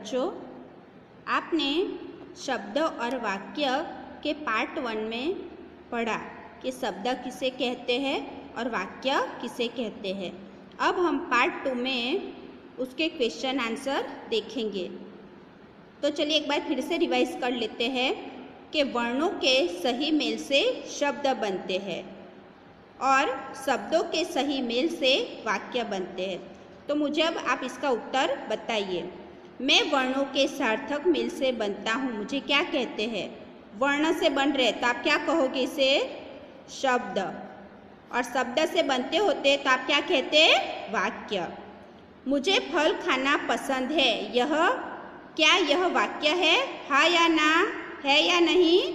बच्चों, आपने शब्द और वाक्य के पार्ट 1 में पढ़ा कि शब्द किसे कहते हैं और वाक्य किसे कहते हैं। अब हम पार्ट 2 में उसके क्वेश्चन आंसर देखेंगे। तो चलिए एक बार फिर से रिवाइज कर लेते हैं कि वर्णों के सही मेल से शब्द बनते हैं और शब्दों के सही मेल से वाक्य बनते हैं। तो मुझे अब आप इसका उत्तर बताइए। मैं वर्णों के सार्थक मेल से बनता हूँ, मुझे क्या कहते हैं? वर्ण से बन रहे, तो आप क्या कहोगे इसे? शब्द। और शब्द से बनते होते तो आप क्या कहते? वाक्य। मुझे फल खाना पसंद है, यह क्या यह वाक्य है? हाँ या ना? है या नहीं?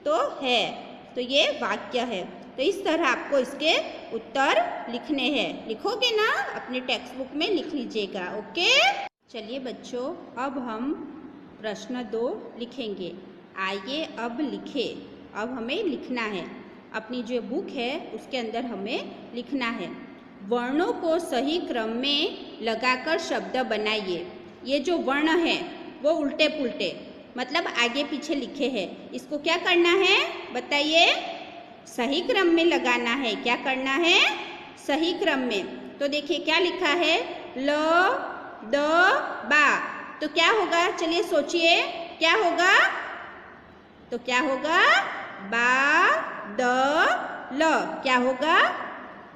तो है, तो ये वाक्य है। तो इस तरह आपको इसके उत्तर लिखने हैं। लिखोगे ना? अपने टेक्स्ट बुक में लिख लीजिएगा। ओके, चलिए बच्चों, अब हम प्रश्न 2 लिखेंगे। आइए अब लिखें। अब हमें लिखना है, अपनी जो बुक है उसके अंदर हमें लिखना है। वर्णों को सही क्रम में लगाकर शब्द बनाइए। ये जो वर्ण है वो उल्टे पुल्टे, मतलब आगे पीछे लिखे हैं। इसको क्या करना है बताइए? सही क्रम में लगाना है। क्या करना है? सही क्रम में। तो देखिए क्या लिखा है? ल द बा। तो क्या होगा? चलिए सोचिए, क्या होगा? तो क्या होगा? बा द ल। क्या होगा?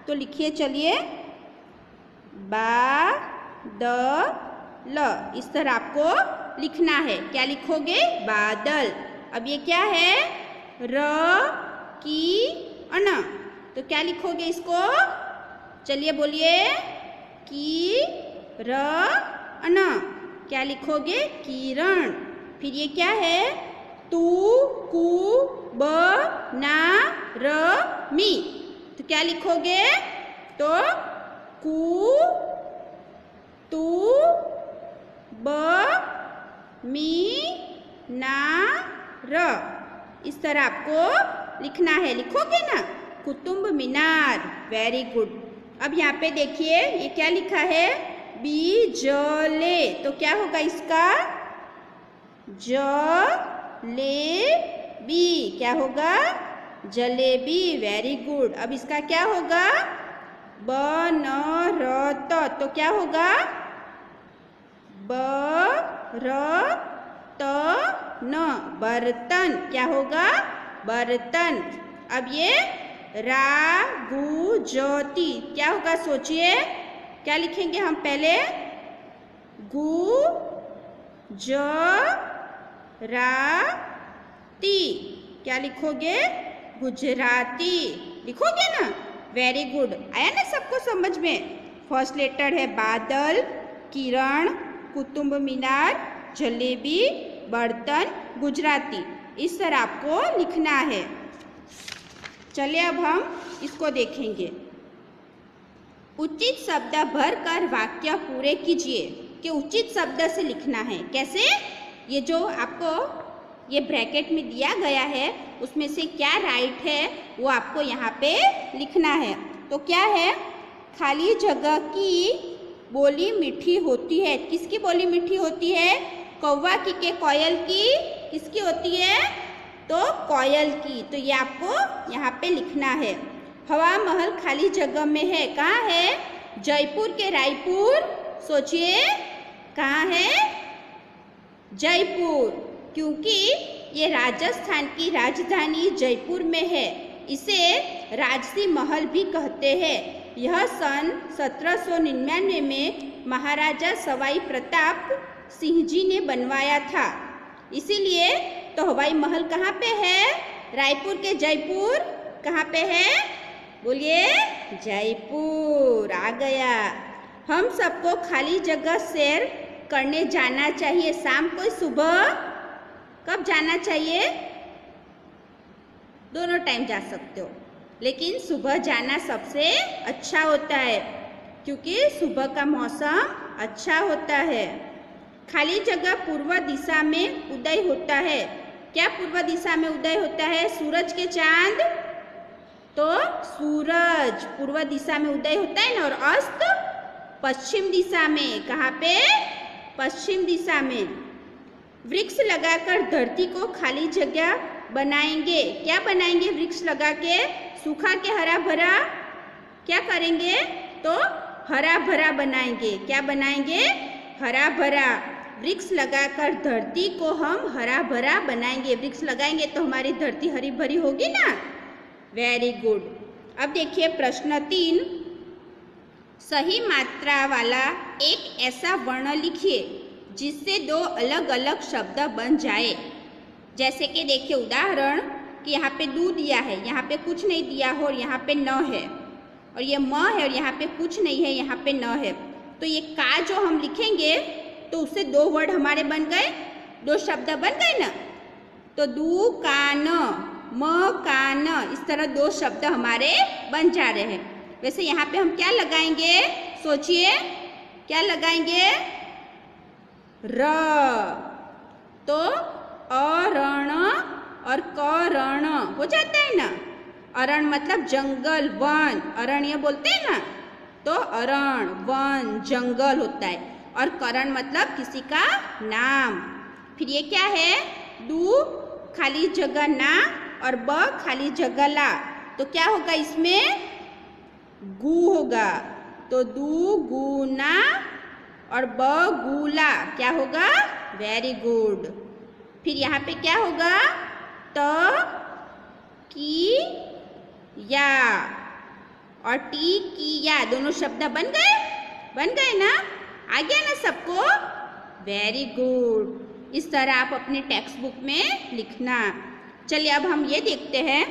तो लिखिए, चलिए, बा द ल। इस तरह आपको लिखना है। क्या लिखोगे? बादल। अब ये क्या है? र की अन। तो क्या लिखोगे इसको? चलिए बोलिए, की र अन। क्या लिखोगे? किरण। फिर ये क्या है? तू कु ब ना र मी। तो क्या लिखोगे? तो कु तू ब मी ना र। इस तरह आपको लिखना है। लिखोगे ना? कुतुब मीनार। Very good. अब यहाँ पे देखिए ये क्या लिखा है? बीजले। तो क्या होगा इसका? ज ले बी। क्या होगा? जलेबी। Very good. अब इसका क्या होगा? बनरत। तो क्या होगा? बरतन। बर्तन। क्या होगा? बर्तन। अब ये रागुजती। क्या होगा? सोचिए, क्या लिखेंगे हम पहले? गु ज रा ती। क्या लिखोगे? गुजराती। लिखोगे ना? Very good. आया ना सबको समझ में? फर्स्ट लेटर है बादल, किरण, कुतुब मीनार, जलेबी, बर्तन, गुजराती। इस तरह आपको लिखना है। चलिए अब हम इसको देखेंगे। उचित शब्द भरकर वाक्य पूरे कीजिए। कि उचित शब्द से लिखना है। कैसे? ये जो आपको ये ब्रैकेट में दिया गया है उसमें से क्या राइट है वो आपको यहाँ पे लिखना है। तो क्या है? खाली जगह की बोली मीठी होती है। किसकी बोली मीठी होती है? कौवा की के कोयल की? किसकी होती है? तो कोयल की। तो ये आपको यहाँ पे लिखना है। हवा महल खाली जगह में है। कहाँ है? जयपुर के रायपुर। सोचिए, कहाँ है? जयपुर। क्योंकि ये राजस्थान की राजधानी जयपुर में है। इसे राजसी महल भी कहते हैं। यह सन 1799 में महाराजा सवाई प्रताप सिंह जी ने बनवाया था। इसीलिए तो हवाई महल कहाँ पे है? रायपुर के जयपुर। कहाँ पे है? बोलिए, जयपुर। आ गया। हम सबको खाली जगह सैर करने जाना चाहिए। शाम को, सुबह? कब जाना चाहिए? दोनों टाइम जा सकते हो, लेकिन सुबह जाना सबसे अच्छा होता है क्योंकि सुबह का मौसम अच्छा होता है। खाली जगह पूर्व दिशा में उदय होता है। क्या पूर्व दिशा में उदय होता है? सूरज के चांद। तो सूरज पूर्व दिशा में उदय होता है ना, और अस्त पश्चिम दिशा में। कहाँ पे? पश्चिम दिशा में। वृक्ष लगाकर धरती को खाली जगह बनाएंगे। क्या बनाएंगे वृक्ष लगा के? सूखा के हरा भरा क्या करेंगे? तो हरा भरा बनाएंगे। क्या बनाएंगे? हरा भरा। वृक्ष लगाकर धरती को हम हरा भरा बनाएंगे। वृक्ष लगाएंगे तो हमारी धरती हरी भरी होगी ना। Very good. अब देखिए प्रश्न 3, सही मात्रा वाला एक ऐसा वर्ण लिखिए जिससे दो अलग अलग शब्द बन जाए। जैसे कि देखिए उदाहरण कि यहाँ पे दू दिया है, यहाँ पे कुछ नहीं दिया हो और यहाँ पे न है, और ये म है और यहाँ पे कुछ नहीं है, यहाँ पे न है। तो ये का जो हम लिखेंगे तो उससे दो वर्ड हमारे बन गए, दो शब्द बन गए ना। तो दू का न, म का न, इस तरह दो शब्द हमारे बन जा रहे हैं। वैसे यहाँ पे हम क्या लगाएंगे? सोचिए क्या लगाएंगे? र। तो अरण और करण हो जाता है ना। अरण मतलब जंगल, वन, अरण्य बोलते हैं ना। तो अरण, वन, जंगल होता है। और करण मतलब किसी का नाम। फिर ये क्या है? दू खाली जगह ना और ब खाली जगह ला। तो क्या होगा इसमें? गु होगा। तो दू गुना और ब गुला क्या होगा? Very good. फिर यहाँ पे क्या होगा? त की या और टी की या, दोनों शब्द बन गए? बन गए ना? आ गया ना सबको? Very good. इस तरह आप अपने टेक्स्ट बुक में लिखना। चलिए अब हम ये देखते हैं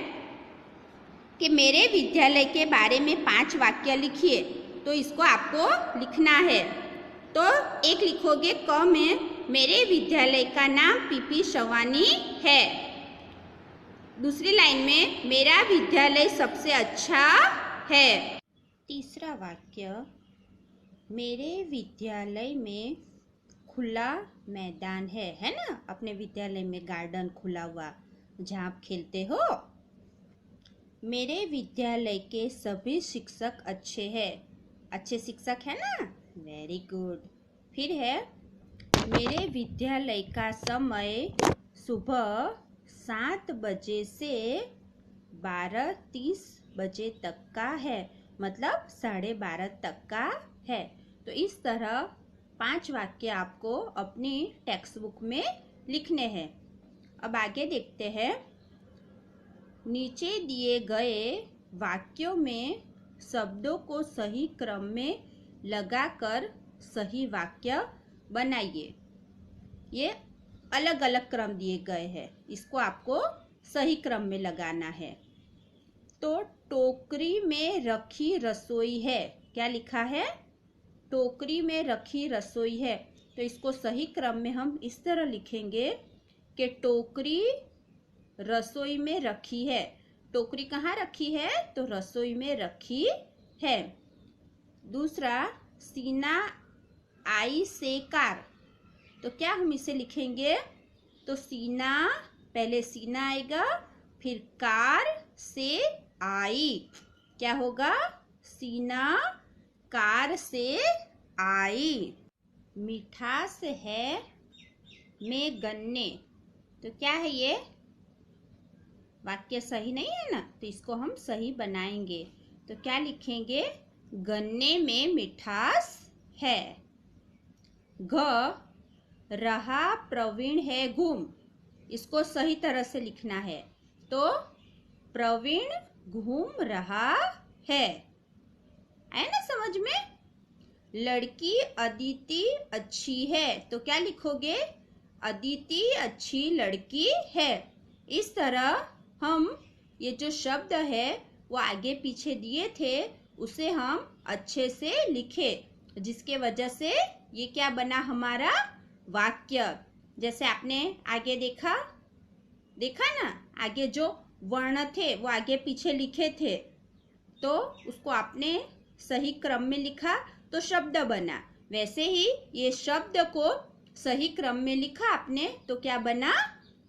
कि मेरे विद्यालय के बारे में 5 वाक्य लिखिए। तो इसको आपको लिखना है। तो एक लिखोगे क में, मेरे विद्यालय का नाम पीपी शवानी है। दूसरी लाइन में, मेरा विद्यालय सबसे अच्छा है। तीसरा वाक्य, मेरे विद्यालय में खुला मैदान है ना। अपने विद्यालय में गार्डन खुला हुआ जहाँ आप खेलते हो। मेरे विद्यालय के सभी शिक्षक अच्छे हैं। अच्छे शिक्षक है ना। Very good. फिर है, मेरे विद्यालय का समय सुबह 7 बजे से 12:30 बजे तक का है, मतलब 12:30 तक का है। तो इस तरह 5 वाक्य आपको अपनी टेक्स्ट बुक में लिखने हैं। अब आगे देखते हैं। नीचे दिए गए वाक्यों में शब्दों को सही क्रम में लगाकर सही वाक्य बनाइए। ये अलग अलग क्रम दिए गए हैं, इसको आपको सही क्रम में लगाना है। तो टोकरी में रखी रसोई है। क्या लिखा है? टोकरी में रखी रसोई है। तो इसको सही क्रम में हम इस तरह लिखेंगे कि टोकरी रसोई में रखी है। टोकरी कहाँ रखी है? तो रसोई में रखी है। दूसरा, सीना आई से कार। तो क्या हम इसे लिखेंगे? तो सीना, पहले सीना आएगा, फिर कार से आई। क्या होगा? सीना कार से आई। मिठास है में गन्ने। तो क्या है ये? वाक्य सही नहीं है ना, तो इसको हम सही बनाएंगे। तो क्या लिखेंगे? गन्ने में मिठास है। घ, रहा प्रवीण है घूम। इसको सही तरह से लिखना है। तो प्रवीण घूम रहा है। आया ना समझ में? लड़की अदिति अच्छी है। तो क्या लिखोगे? अदिति अच्छी लड़की है। इस तरह हम ये जो शब्द है वो आगे पीछे दिए थे उसे हम अच्छे से लिखे, जिसके वजह से ये क्या बना हमारा वाक्य। जैसे आपने आगे देखा ना, आगे जो वर्ण थे वो आगे पीछे लिखे थे, तो उसको आपने सही क्रम में लिखा तो शब्द बना। वैसे ही ये शब्द को सही क्रम में लिखा आपने तो क्या बना?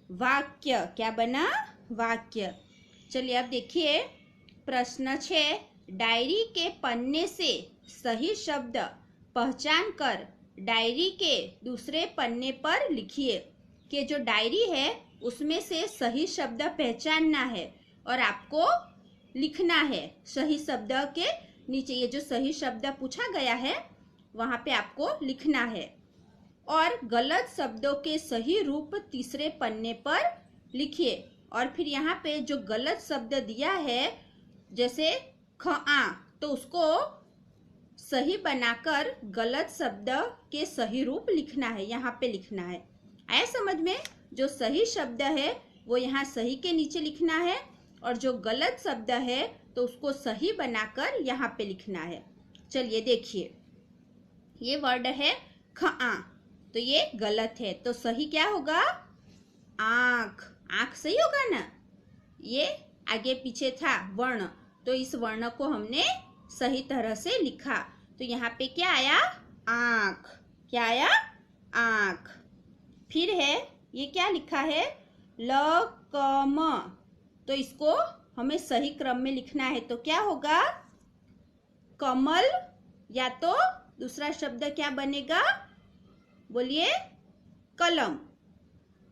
वाक्य। क्या बना? वाक्य। चलिए अब देखिए प्रश्न 6, डायरी के पन्ने से सही शब्द पहचान कर डायरी के दूसरे पन्ने पर लिखिए कि जो डायरी है उसमें से सही शब्द पहचानना है और आपको लिखना है। सही शब्द के नीचे ये जो सही शब्द पूछा गया है वहां पे आपको लिखना है और गलत शब्दों के सही रूप तीसरे पन्ने पर लिखिए। और फिर यहाँ पे जो गलत शब्द दिया है जैसे खआ, तो उसको सही बनाकर गलत शब्द के सही रूप लिखना है, यहाँ पे लिखना है। आया समझ में? जो सही शब्द है वो यहाँ सही के नीचे लिखना है और जो गलत शब्द है तो उसको सही बनाकर यहाँ पे लिखना है। चलिए देखिए, ये वर्ड है खआ, तो ये गलत है, तो सही क्या होगा? आँख। आँख सही होगा ना? ये आगे पीछे था वर्ण, तो इस वर्ण को हमने सही तरह से लिखा, तो यहाँ पे क्या आया? आँख। क्या आया? आँख। फिर है ये क्या लिखा है? लकम, तो इसको हमें सही क्रम में लिखना है, तो क्या होगा? कमल, या तो दूसरा शब्द क्या बनेगा? बोलिए। कलम।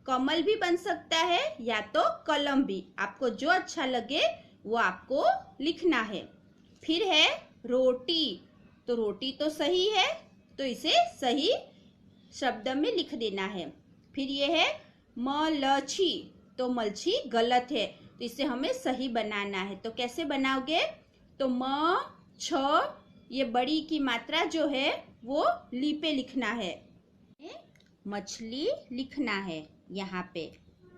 कमल भी बन सकता है या तो कलम भी, आपको जो अच्छा लगे वो आपको लिखना है। फिर है रोटी, तो रोटी तो सही है, तो इसे सही शब्द में लिख देना है। फिर ये है मलछी, तो मलछी गलत है, तो इसे हमें सही बनाना है। तो कैसे बनाओगे? तो म छ, ये बड़ी की मात्रा जो है वो ली पे लिखना है, मछली लिखना है यहाँ पे,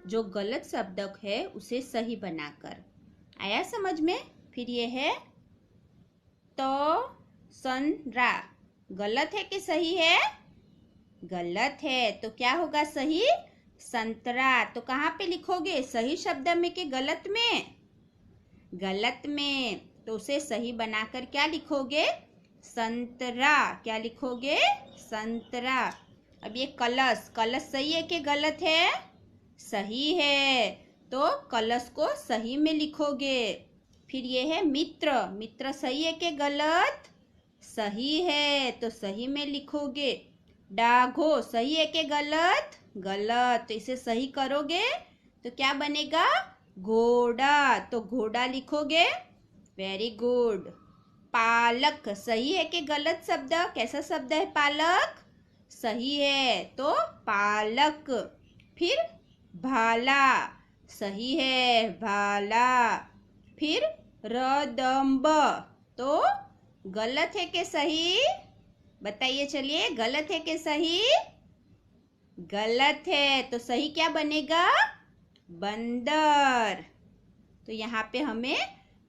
जो गलत शब्द है उसे सही बनाकर। आया समझ में? फिर ये है तो संरा, गलत है कि सही है? गलत है, तो क्या होगा सही? संतरा। तो कहाँ पे लिखोगे? सही शब्द में कि गलत में? गलत में, तो उसे सही बनाकर क्या लिखोगे? संतरा। क्या लिखोगे? संतरा। अब ये कलश, कलश सही है कि गलत है? सही है, तो कलश को सही में लिखोगे। फिर ये है मित्र, मित्र सही है कि गलत? सही है, तो सही में लिखोगे। डाघो सही है कि गलत? गलत, तो इसे सही करोगे तो क्या बनेगा? घोड़ा, तो घोड़ा लिखोगे। Very good. पालक सही है कि गलत शब्द? कैसा शब्द है पालक? सही है, तो पालक। फिर भाला, सही है, भाला। फिर रदम्ब, तो गलत है कि सही? बताइए, चलिए, गलत है कि सही? गलत है, तो सही क्या बनेगा? बंदर। तो यहाँ पे हमें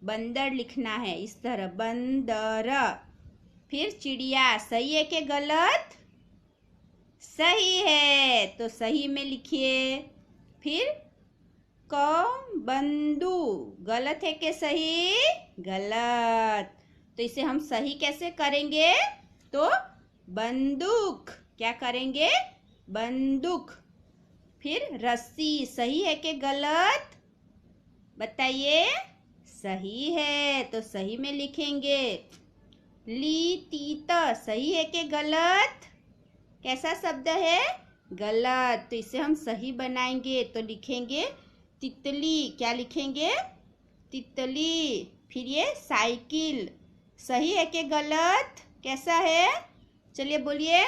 बंदर लिखना है, इस तरह, बंदर। फिर चिड़िया, सही है कि गलत? सही है, तो सही में लिखिए। फिर बंदू, गलत है कि सही? गलत, तो इसे हम सही कैसे करेंगे? तो बंदूक। क्या करेंगे? बंदूक। फिर रस्सी, सही है कि गलत? बताइए। सही है, तो सही में लिखेंगे। तीत, सही है कि गलत? कैसा शब्द है? गलत, तो इसे हम सही बनाएंगे, तो लिखेंगे तितली। क्या लिखेंगे? तितली। फिर ये साइकिल, सही है कि गलत? कैसा है? चलिए बोलिए,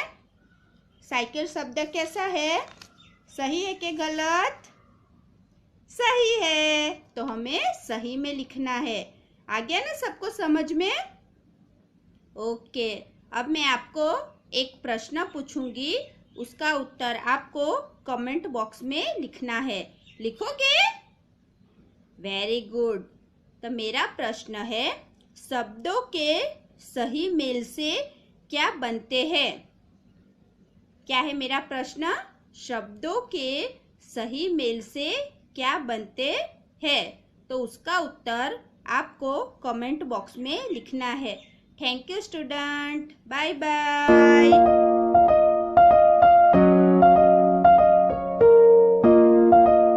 साइकिल शब्द कैसा है? सही है कि गलत? सही है, तो हमें सही में लिखना है। आ गया ना सबको समझ में? ओके, अब मैं आपको एक प्रश्न पूछूंगी, उसका उत्तर आपको कमेंट बॉक्स में लिखना है। लिखोगे? Very good. तो मेरा प्रश्न है, शब्दों के सही मेल से क्या बनते हैं? क्या है मेरा प्रश्न? शब्दों के सही मेल से क्या बनते हैं? तो उसका उत्तर आपको कमेंट बॉक्स में लिखना है। Thank you student, bye bye.